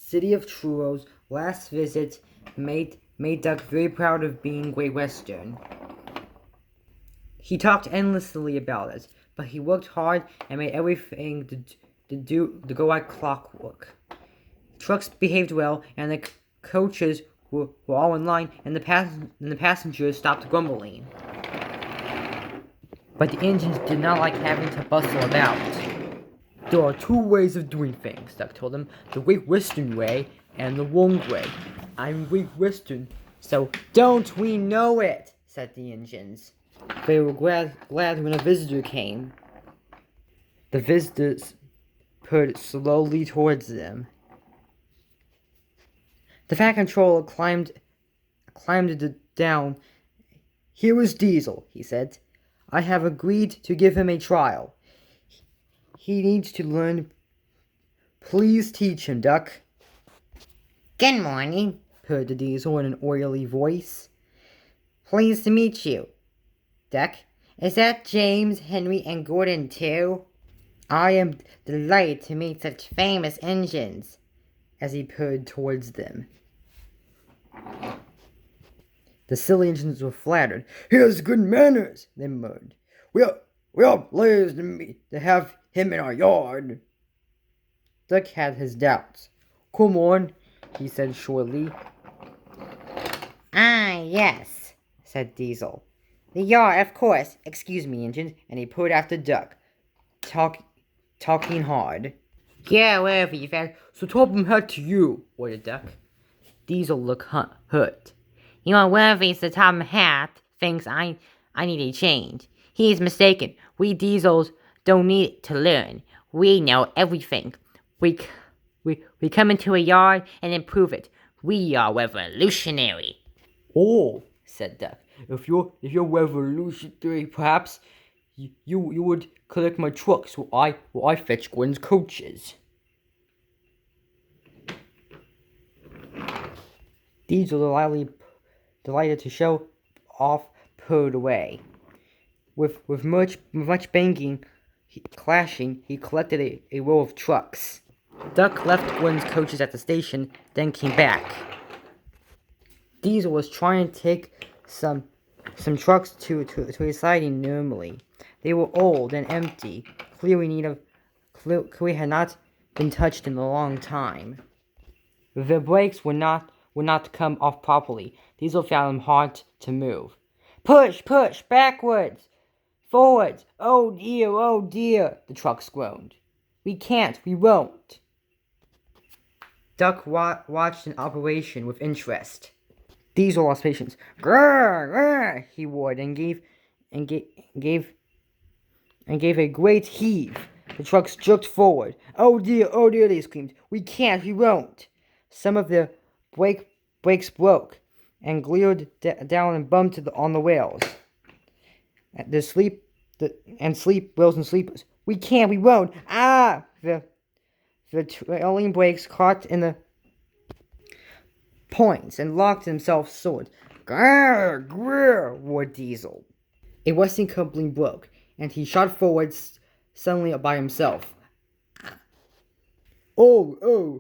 city of Truro's last visit made Duck very proud of being Great Western. He talked endlessly about it, but he worked hard and made everything to go like clockwork. Trucks behaved well, and the coaches were all in line, and the passengers stopped grumbling. But the engines did not like having to bustle about. There are two ways of doing things, Duck told them. The Great Western way and the wrong way. I'm Great Western, so don't we know it, said the engines. They were glad when a visitor came. The visitors purred slowly towards them. The Fat Controller climbed down. Here is Diesel, he said. I have agreed to give him a trial. He needs to learn. Please teach him, Duck. Good morning, purred the Diesel in an oily voice. Pleased to meet you. Duck, is that James, Henry, and Gordon too? I am delighted to meet such famous engines, as he purred towards them. The silly engines were flattered. Here's good manners, they murmured. We are pleased to have him in our yard. Duck had his doubts. Come on, he said shortly. Ah, yes, said Diesel. The yard, of course. Excuse me, engines. And he purred after Duck, talking hard. Yeah, whatever, you fat. So Topham had to you, ordered Duck. Diesel looked hurt. You know, whoever the Topham Hat thinks I need a change. He is mistaken. We Diesels don't need to learn. We know everything. We come into a yard and improve it. We are revolutionary. Oh, said Duck. If you're revolutionary, perhaps you would collect my trucks while I fetch Gwen's coaches. Diesel, delighted to show off, purred away. With much banging, clashing, he collected a row of trucks. Duck left Gwen's coaches at the station, then came back. Diesel was trying to take some trucks to a siding normally. They were old and empty, clearly had not been touched in a long time. The brakes would not come off properly. Diesel found them hard to move. Push, backwards, forwards. Oh dear, the trucks groaned. We can't, we won't. Duck watched an operation with interest. Diesel lost patience. Grrr, grrr, he roared and gave a great heave. The trucks jerked forward. Oh dear, they screamed. We can't, we won't. Some of the brakes broke and glared down and bumped on the rails. Sleep rails and sleepers. We can't, we won't. Ah! The trailing brakes caught in the points and locked themselves swords. Grrr, grrr, roared Diesel. A Western coupling broke, and he shot forward suddenly by himself. Oh,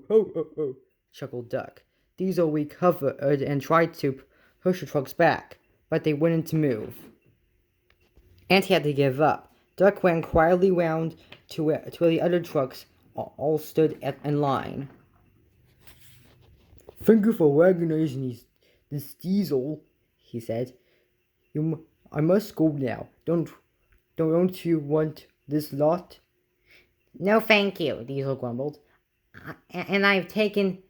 chuckled Duck. Diesel recovered and tried to push the trucks back, but they wouldn't move. And he had to give up. Duck ran quietly round to where the other trucks all stood in line. Thank you for recognizing this Diesel, he said. I must go now. Don't you want this lot? No, thank you, Diesel grumbled. And I've taken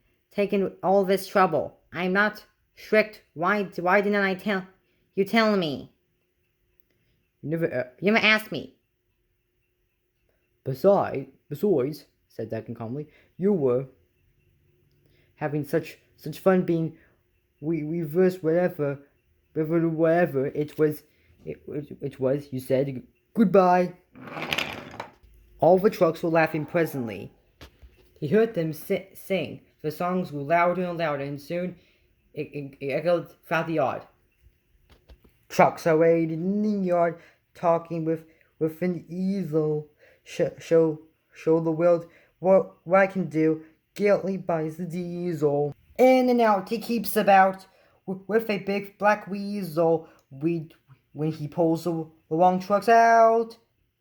all this trouble. I'm not strict. Why didn't I tell me? You never asked me. Besides, said Duck calmly, you were having such fun being reverse whatever it was, you said. Goodbye. All the trucks were laughing presently. He heard them sing. The songs grew louder and louder, and soon it echoed throughout the yard. Trucks are waiting in the yard, talking with an easel. Show the world what I can do. guilty buys the diesel. In and out he keeps about with a big black weasel. When he pulls the long trucks out,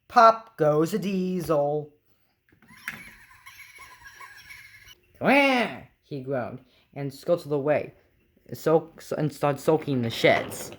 pop goes the diesel. Wah! He groaned and scuttled away and started sulking in the sheds.